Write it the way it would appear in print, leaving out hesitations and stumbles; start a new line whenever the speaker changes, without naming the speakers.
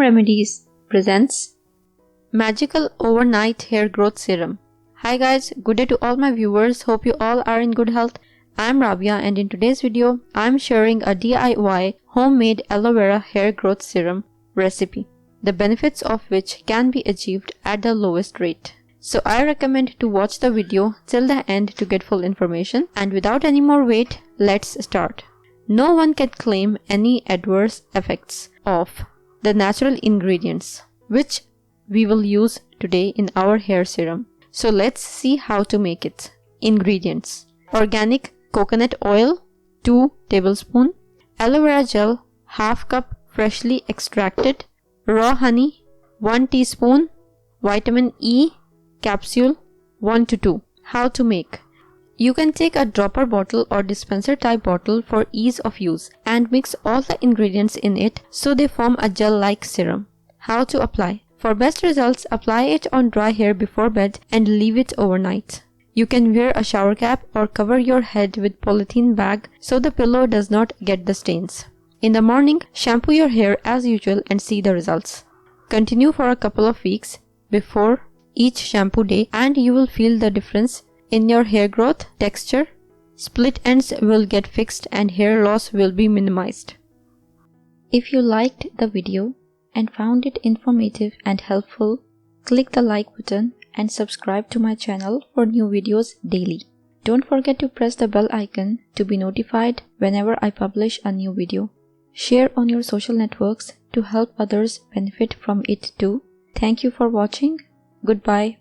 Remedies presents Magical Overnight Hair Growth Serum. Hi guys, good day to all my viewers. Hope you all are in good health. I'm Rabia and in today's video, I'm sharing a DIY homemade aloe vera hair growth serum recipe, the benefits of which can be achieved at the lowest rate. So I recommend to watch the video till the end to get full information, and without any more wait, let's start. No one can claim any adverse effects of the natural ingredients which we will use today in our hair serum. So let's see how to make it. Ingredients: organic coconut oil 2 tablespoons, aloe vera gel ½ cup freshly extracted, raw honey 1 teaspoon, vitamin E capsule 1 to 2. How to make? You can take a dropper bottle or dispenser type bottle for ease of use and mix all the ingredients in it so they form a gel like serum. How to apply? For best results, apply it on dry hair before bed and leave it overnight. You can wear a shower cap or cover your head with polythene bag so the pillow does not get the stains. In the morning, shampoo your hair as usual and see the results. Continue for a couple of weeks before each shampoo day and you will feel the difference in your hair growth, texture. Split ends will get fixed and hair loss will be minimized. If you liked the video and found it informative and helpful, click the like button and subscribe to my channel for new videos daily. Don't forget to press the bell icon to be notified whenever I publish a new video. Share on your social networks to help others benefit from it too. Thank you for watching. Goodbye.